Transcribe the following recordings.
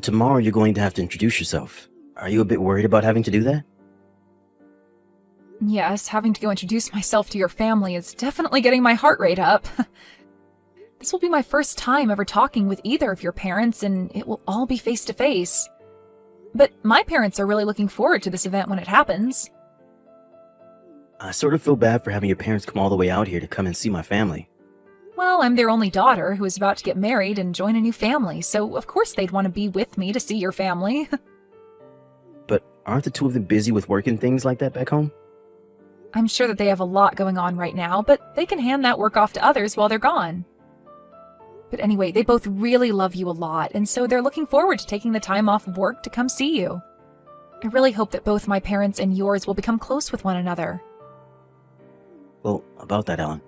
Tomorrow you're going to have to introduce yourself. Are you a bit worried about having to do that? Yes, having to go introduce myself to your family is definitely getting my heart rate up. This will be my first time ever talking with either of your parents, and it will all be face to face. But my parents are really looking forward to this event when it happens. I sort of feel bad for having your parents come all the way out here to come and see my family. Well, I'm their only daughter who is about to get married and join a new family, so of course they'd want to be with me to see your family. But aren't the two of them busy with work and things like that back home? I'm sure that they have a lot going on right now, but they can hand that work off to others while they're gone. But anyway, they both really love you a lot, and so they're looking forward to taking the time off of work to come see you. I really hope that both my parents and yours will become close with one another. Well, about that, Ellen.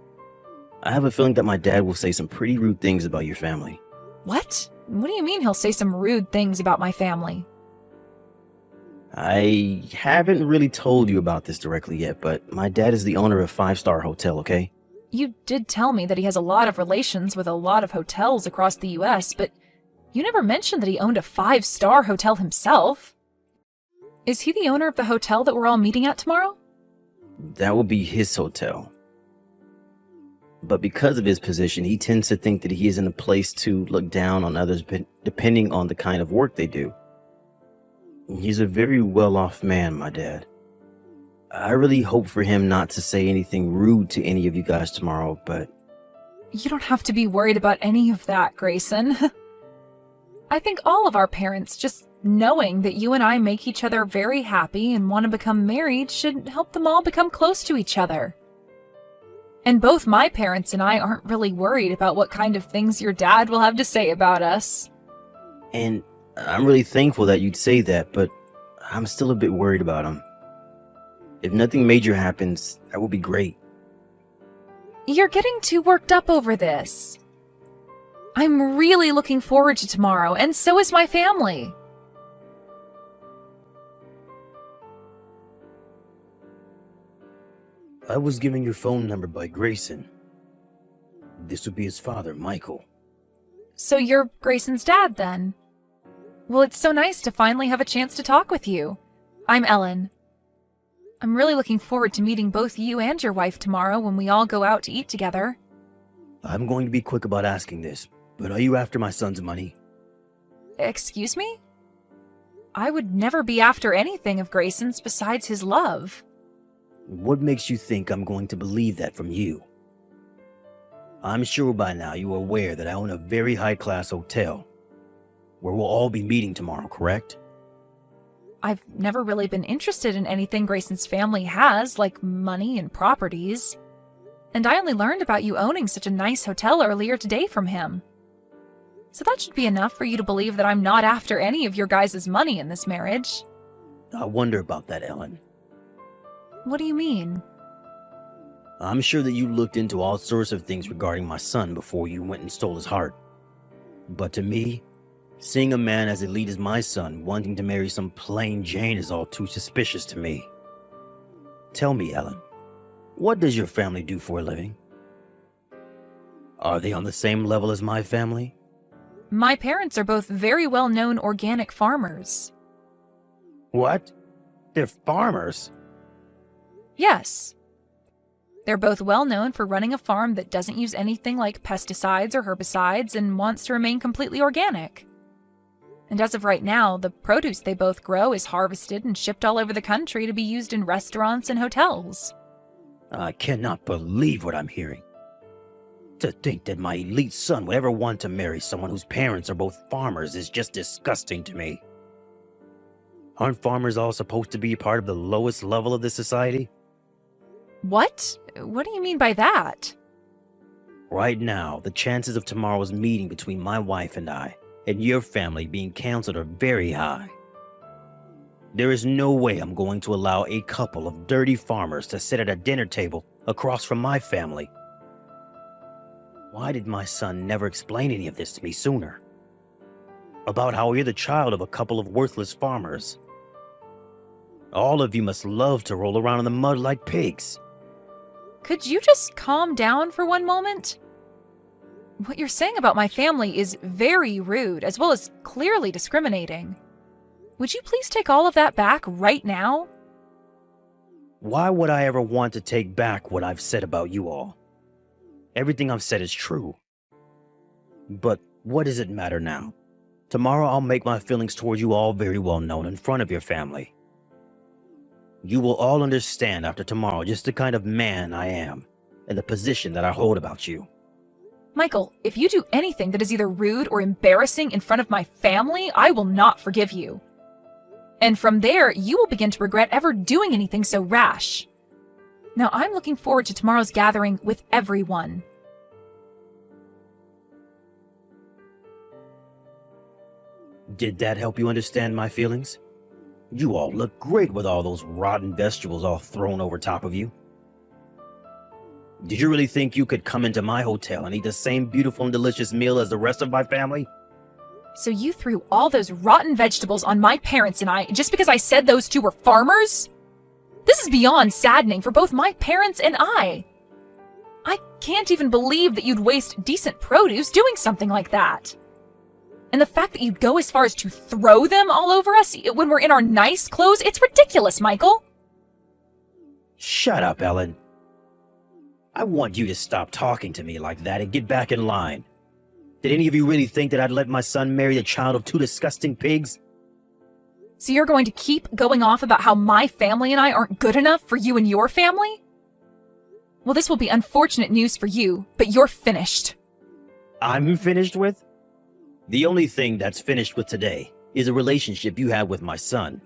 I have a feeling that my dad will say some pretty rude things about your family. What? What do you mean he'll say some rude things about my family? I haven't really told you about this directly yet, but my dad is the owner of Five Star Hotel, okay? You did tell me that he has a lot of relations with a lot of hotels across the US, but you never mentioned that he owned a 5-star hotel himself. Is he the owner of the hotel that we're all meeting at tomorrow? That will be his hotel. But because of his position, he tends to think that he is in a place to look down on others depending on the kind of work they do. He's a very well-off man, my dad. I really hope for him not to say anything rude to any of you guys tomorrow, but... You don't have to be worried about any of that, Grayson. I think all of our parents, just knowing that you and I make each other very happy and want to become married, should help them all become close to each other. And both my parents and I aren't really worried about what kind of things your dad will have to say about us. And I'm really thankful that you'd say that, but I'm still a bit worried about him. If nothing major happens, that will be great. You're getting too worked up over this. I'm really looking forward to tomorrow, and so is my family. I was given your phone number by Grayson. This would be his father, Michael. So you're Grayson's dad, then? Well, it's so nice to finally have a chance to talk with you. I'm Ellen. I'm really looking forward to meeting both you and your wife tomorrow when we all go out to eat together. I'm going to be quick about asking this, but are you after my son's money? Excuse me? I would never be after anything of Grayson's besides his love. What makes you think I'm going to believe that from you? I'm sure by now you are aware that I own a very high-class hotel, where we'll all be meeting tomorrow, correct? I've never really been interested in anything Grayson's family has, like money and properties. And I only learned about you owning such a nice hotel earlier today from him. So that should be enough for you to believe that I'm not after any of your guys' money in this marriage. I wonder about that, Ellen. What do you mean? I'm sure that you looked into all sorts of things regarding my son before you went and stole his heart. But to me, seeing a man as elite as my son wanting to marry some plain Jane is all too suspicious to me. Tell me, Ellen, what does your family do for a living? Are they on the same level as my family? My parents are both very well-known organic farmers. What? They're farmers? Yes. They're both well known for running a farm that doesn't use anything like pesticides or herbicides and wants to remain completely organic. And as of right now, the produce they both grow is harvested and shipped all over the country to be used in restaurants and hotels. I cannot believe what I'm hearing. To think that my elite son would ever want to marry someone whose parents are both farmers is just disgusting to me. Aren't farmers all supposed to be part of the lowest level of the society? What? What do you mean by that? Right now, the chances of tomorrow's meeting between my wife and I, and your family being canceled are very high. There is no way I'm going to allow a couple of dirty farmers to sit at a dinner table across from my family. Why did my son never explain any of this to me sooner? About how you're the child of a couple of worthless farmers. All of you must love to roll around in the mud like pigs. Could you just calm down for one moment? What you're saying about my family is very rude, as well as clearly discriminating. Would you please take all of that back right now? Why would I ever want to take back what I've said about you all? Everything I've said is true. But what does it matter now? Tomorrow I'll make my feelings toward you all very well known in front of your family. You will all understand after tomorrow just the kind of man I am and the position that I hold about you. Michael, if you do anything that is either rude or embarrassing in front of my family, I will not forgive you. And from there, you will begin to regret ever doing anything so rash. Now, I'm looking forward to tomorrow's gathering with everyone. Did that help you understand my feelings? You all look great with all those rotten vegetables all thrown over top of you. Did you really think you could come into my hotel and eat the same beautiful and delicious meal as the rest of my family? So you threw all those rotten vegetables on my parents and I just because I said those two were farmers? This is beyond saddening for both my parents and I. I can't even believe that you'd waste decent produce doing something like that. And the fact that you'd go as far as to throw them all over us when we're in our nice clothes, it's ridiculous, Michael. Shut up, Ellen. I want you to stop talking to me like that and get back in line. Did any of you really think that I'd let my son marry the child of two disgusting pigs? So you're going to keep going off about how my family and I aren't good enough for you and your family? Well, this will be unfortunate news for you, but you're finished. I'm finished with? The only thing that's finished with today is a relationship you have with my son.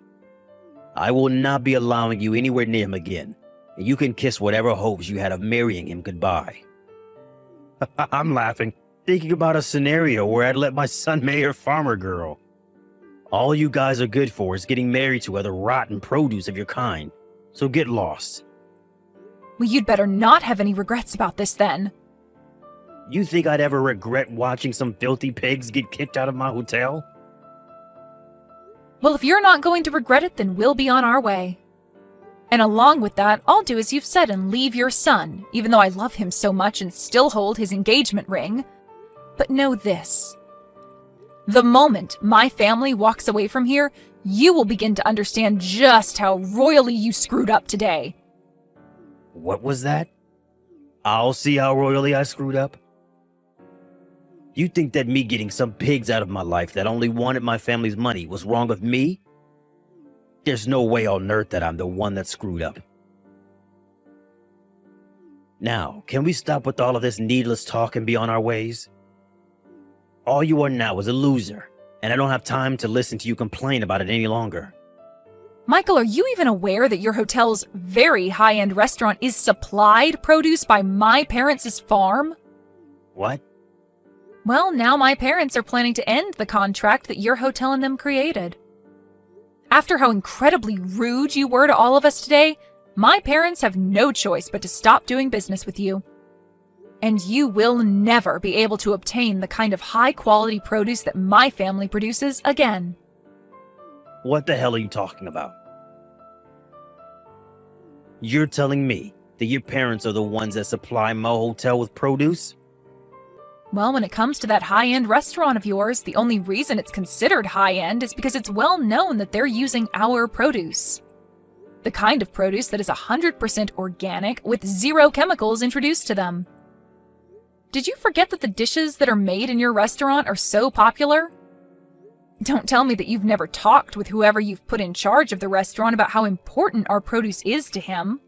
I will not be allowing you anywhere near him again, and you can kiss whatever hopes you had of marrying him goodbye. I'm laughing, thinking about a scenario where I'd let my son marry a farmer girl. All you guys are good for is getting married to other rotten produce of your kind, so get lost. Well, you'd better not have any regrets about this then. You think I'd ever regret watching some filthy pigs get kicked out of my hotel? Well, if you're not going to regret it, then we'll be on our way. And along with that, I'll do as you've said and leave your son, even though I love him so much and still hold his engagement ring. But know this. The moment my family walks away from here, you will begin to understand just how royally you screwed up today. What was that? I'll see how royally I screwed up. You think that me getting some pigs out of my life that only wanted my family's money was wrong of me? There's no way on earth that I'm the one that screwed up. Now, can we stop with all of this needless talk and be on our ways? All you are now is a loser, and I don't have time to listen to you complain about it any longer. Michael, are you even aware that your hotel's very high-end restaurant is supplied produce by my parents' farm? What? Well, now my parents are planning to end the contract that your hotel and them created. After how incredibly rude you were to all of us today, my parents have no choice but to stop doing business with you. And you will never be able to obtain the kind of high-quality produce that my family produces again. What the hell are you talking about? You're telling me that your parents are the ones that supply my hotel with produce? Well, when it comes to that high-end restaurant of yours, the only reason it's considered high-end is because it's well known that they're using our produce. The kind of produce that is 100% organic with zero chemicals introduced to them. Did you forget that the dishes that are made in your restaurant are so popular? Don't tell me that you've never talked with whoever you've put in charge of the restaurant about how important our produce is to him.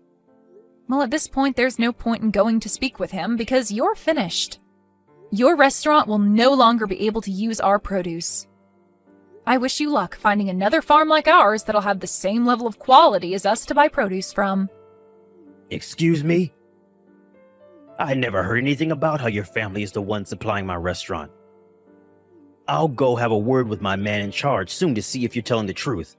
Well, at this point, there's no point in going to speak with him because you're finished. Your restaurant will no longer be able to use our produce. I wish you luck finding another farm like ours that'll have the same level of quality as us to buy produce from. Excuse me? I never heard anything about how your family is the one supplying my restaurant. I'll go have a word with my man in charge soon to see if you're telling the truth.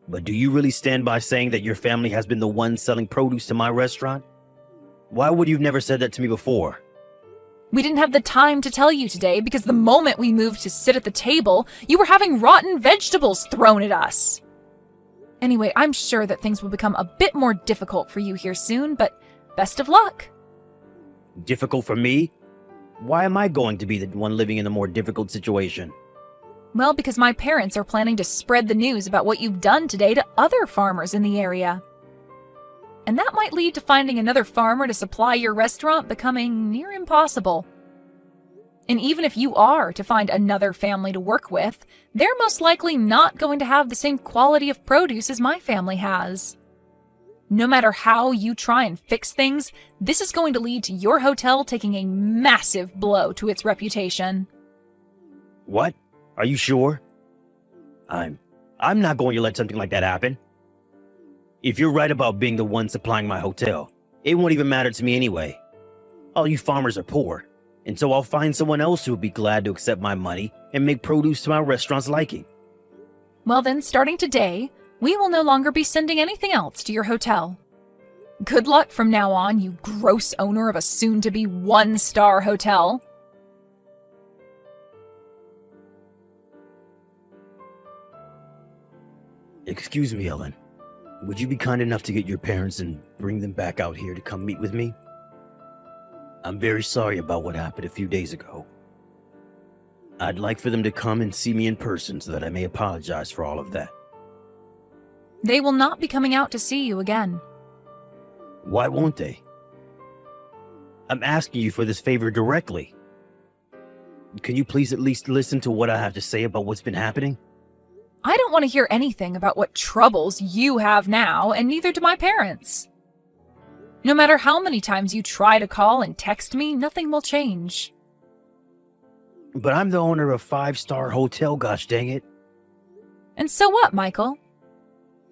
But do you really stand by saying that your family has been the one selling produce to my restaurant? Why would you have never said that to me before? We didn't have the time to tell you today because the moment we moved to sit at the table, you were having rotten vegetables thrown at us. Anyway, I'm sure that things will become a bit more difficult for you here soon, but best of luck. Difficult for me? Why am I going to be the one living in a more difficult situation? Well, because my parents are planning to spread the news about what you've done today to other farmers in the area. And that might lead to finding another farmer to supply your restaurant becoming near impossible. And even if you are to find another family to work with, they're most likely not going to have the same quality of produce as my family has. No matter how you try and fix things, this is going to lead to your hotel taking a massive blow to its reputation. What? Are you sure? I'm not going to let something like that happen. If you're right about being the one supplying my hotel, it won't even matter to me anyway. All you farmers are poor, and so I'll find someone else who would be glad to accept my money and make produce to my restaurant's liking. Well then, starting today, we will no longer be sending anything else to your hotel. Good luck from now on, you gross owner of a soon-to-be one-star hotel. Excuse me, Ellen. Would you be kind enough to get your parents and bring them back out here to come meet with me? I'm very sorry about what happened a few days ago. I'd like for them to come and see me in person so that I may apologize for all of that. They will not be coming out to see you again. Why won't they? I'm asking you for this favor directly. Can you please at least listen to what I have to say about what's been happening? I don't want to hear anything about what troubles you have now, and neither do my parents. No matter how many times you try to call and text me, nothing will change. But I'm the owner of 5-star hotel, gosh dang it. And so what, Michael?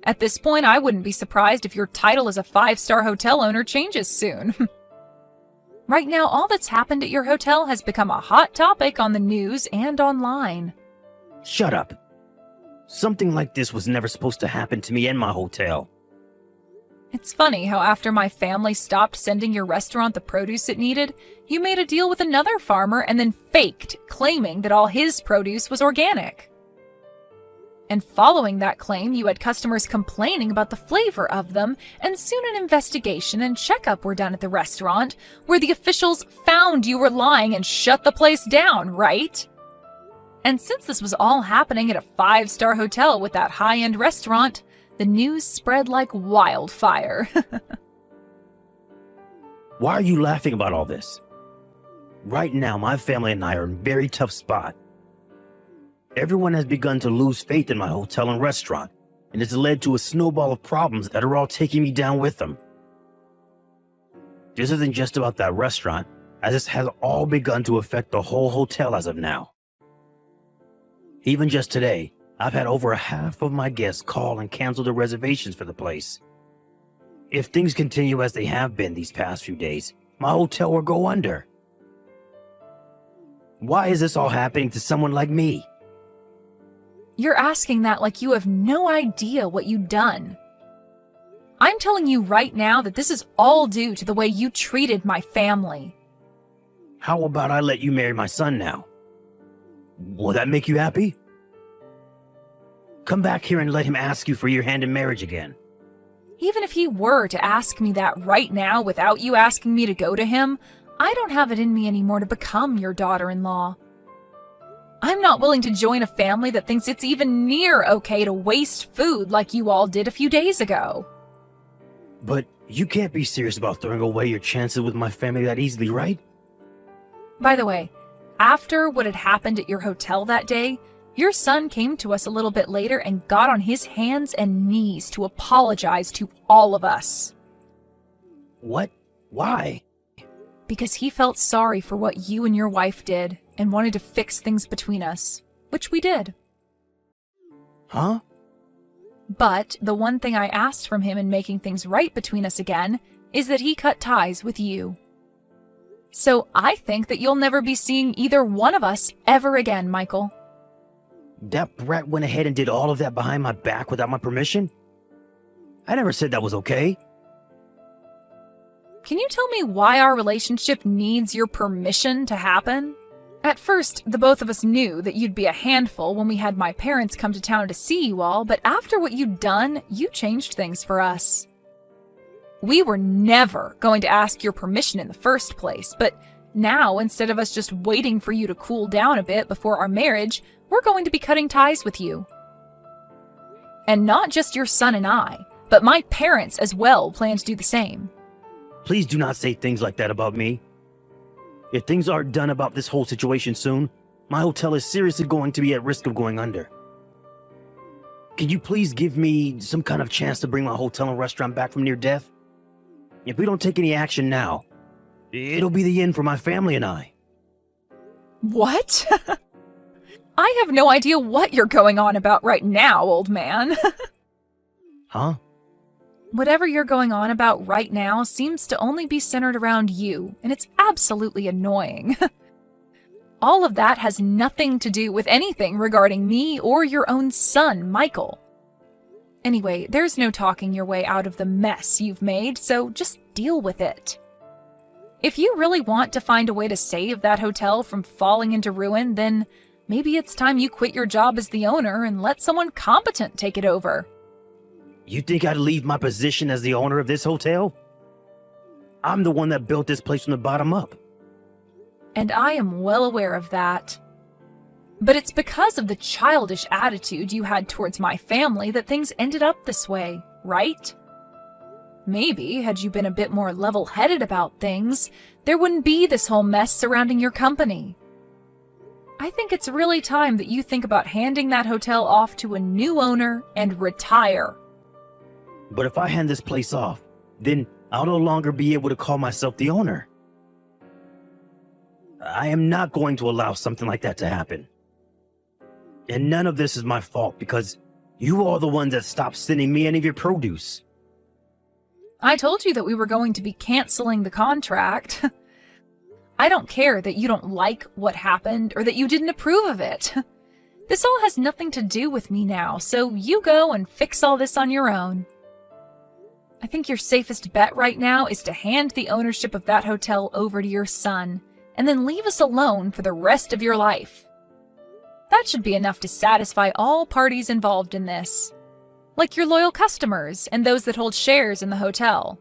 At this point, I wouldn't be surprised if your title as a 5-star hotel owner changes soon. Right now, all that's happened at your hotel has become a hot topic on the news and online. Shut up. Something like this was never supposed to happen to me and my hotel. It's funny how after my family stopped sending your restaurant the produce it needed, you made a deal with another farmer and then faked, claiming that all his produce was organic. And following that claim, you had customers complaining about the flavor of them, and soon an investigation and checkup were done at the restaurant, where the officials found you were lying and shut the place down, right? And since this was all happening at a 5-star hotel with that high-end restaurant, the news spread like wildfire. Why are you laughing about all this? Right now, my family and I are in a very tough spot. Everyone has begun to lose faith in my hotel and restaurant, and it's led to a snowball of problems that are all taking me down with them. This isn't just about that restaurant, as this has all begun to affect the whole hotel as of now. Even just today, I've had over half of my guests call and cancel their reservations for the place. If things continue as they have been these past few days, my hotel will go under. Why is this all happening to someone like me? You're asking that like you have no idea what you've done. I'm telling you right now that this is all due to the way you treated my family. How about I let you marry my son now? Will that make you happy? Come back here and let him ask you for your hand in marriage again. Even if he were to ask me that right now without you asking me to go to him, I don't have it in me anymore to become your daughter-in-law. I'm not willing to join a family that thinks it's even near okay to waste food like you all did a few days ago. But you can't be serious about throwing away your chances with my family that easily, right? By the way, after what had happened at your hotel that day, your son came to us a little bit later and got on his hands and knees to apologize to all of us. What? Why? Because he felt sorry for what you and your wife did and wanted to fix things between us, which we did. Huh? But the one thing I asked from him in making things right between us again is that he cut ties with you. So I think that you'll never be seeing either one of us ever again, Michael. That brat went ahead and did all of that behind my back without my permission? I never said that was okay. Can you tell me why our relationship needs your permission to happen? At first, the both of us knew that you'd be a handful when we had my parents come to town to see you all, but after what you'd done, you changed things for us. We were never going to ask your permission in the first place, but Now, instead of us just waiting for you to cool down a bit before our marriage, we're going to be cutting ties with you. And not just your son and I, but my parents as well plan to do the same. Please do not say things like that about me. If things aren't done about this whole situation soon, my hotel is seriously going to be at risk of going under. Can you please give me some kind of chance to bring my hotel and restaurant back from near death? If we don't take any action now, it'll be the end for my family and I. What? I have no idea what you're going on about right now, old man. Huh? Whatever you're going on about right now seems to only be centered around you, and it's absolutely annoying. All of that has nothing to do with anything regarding me or your own son, Michael. Anyway, there's no talking your way out of the mess you've made, so just deal with it. If you really want to find a way to save that hotel from falling into ruin, then maybe it's time you quit your job as the owner and let someone competent take it over. You think I'd leave my position as the owner of this hotel? I'm the one that built this place from the bottom up. And I am well aware of that. But it's because of the childish attitude you had towards my family that things ended up this way, right? Maybe, had you been a bit more level-headed about things, there wouldn't be this whole mess surrounding your company. I think it's really time that you think about handing that hotel off to a new owner and retire. But if I hand this place off, then I'll no longer be able to call myself the owner. I am not going to allow something like that to happen. And none of this is my fault because you are the ones that stopped sending me any of your produce. I told you that we were going to be canceling the contract. I don't care that you don't like what happened or that you didn't approve of it. This all has nothing to do with me now, so you go and fix all this on your own. I think your safest bet right now is to hand the ownership of that hotel over to your son, and then leave us alone for the rest of your life. That should be enough to satisfy all parties involved in this, like your loyal customers and those that hold shares in the hotel.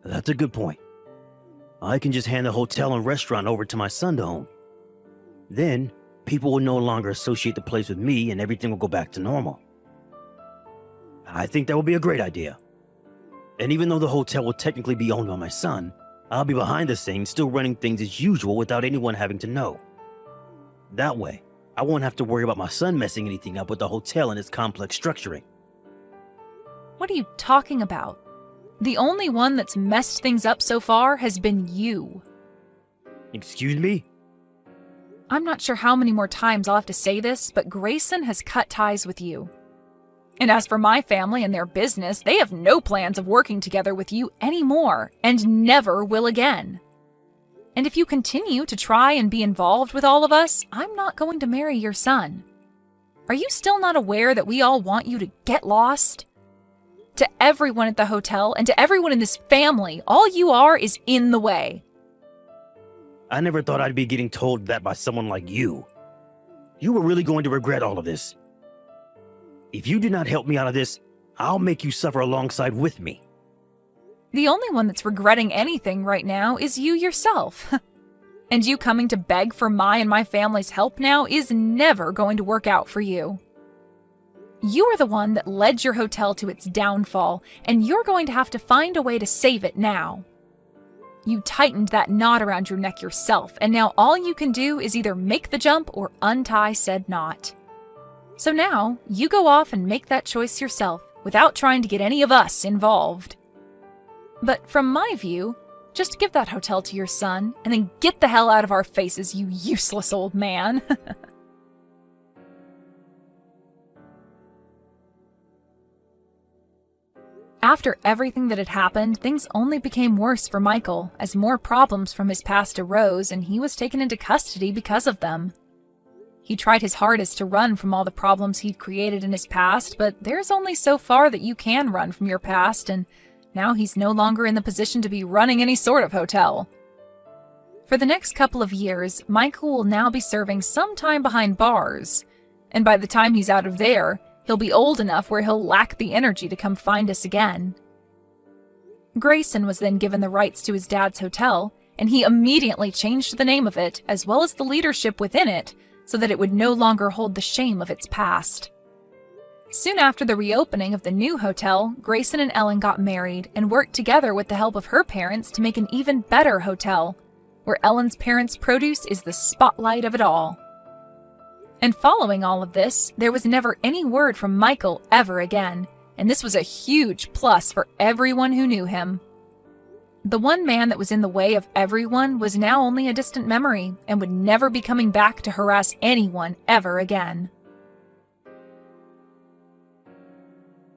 That's a good point. I can just hand the hotel and restaurant over to my son to own. Then, people will no longer associate the place with me and everything will go back to normal. I think that would be a great idea. And even though the hotel will technically be owned by my son, I'll be behind the scenes still running things as usual without anyone having to know. That way, I won't have to worry about my son messing anything up with the hotel and its complex structuring. What are you talking about? The only one that's messed things up so far has been you. Excuse me? I'm not sure how many more times I'll have to say this, but Grayson has cut ties with you. And as for my family and their business, they have no plans of working together with you anymore, and never will again. And if you continue to try and be involved with all of us, I'm not going to marry your son. Are you still not aware that we all want you to get lost? To everyone at the hotel and to everyone in this family, all you are is in the way. I never thought I'd be getting told that by someone like you. You were really going to regret all of this. If you do not help me out of this, I'll make you suffer alongside with me. The only one that's regretting anything right now is you yourself. And you coming to beg for my and my family's help now is never going to work out for you. You are the one that led your hotel to its downfall, and you're going to have to find a way to save it now. You tightened that knot around your neck yourself, and now all you can do is either make the jump or untie said knot. So now, you go off and make that choice yourself, without trying to get any of us involved. But from my view, just give that hotel to your son, and then get the hell out of our faces, you useless old man. After everything that had happened, things only became worse for Michael, as more problems from his past arose and he was taken into custody because of them. He tried his hardest to run from all the problems he'd created in his past, but there's only so far that you can run from your past, and now he's no longer in the position to be running any sort of hotel. For the next couple of years, Michael will now be serving some time behind bars, and by the time he's out of there, he'll be old enough where he'll lack the energy to come find us again. Grayson was then given the rights to his dad's hotel, and he immediately changed the name of it, as well as the leadership within it, so that it would no longer hold the shame of its past. Soon after the reopening of the new hotel, Grayson and Ellen got married and worked together with the help of her parents to make an even better hotel, where Ellen's parents' produce is the spotlight of it all. And following all of this, there was never any word from Michael ever again, and this was a huge plus for everyone who knew him. The one man that was in the way of everyone was now only a distant memory and would never be coming back to harass anyone ever again.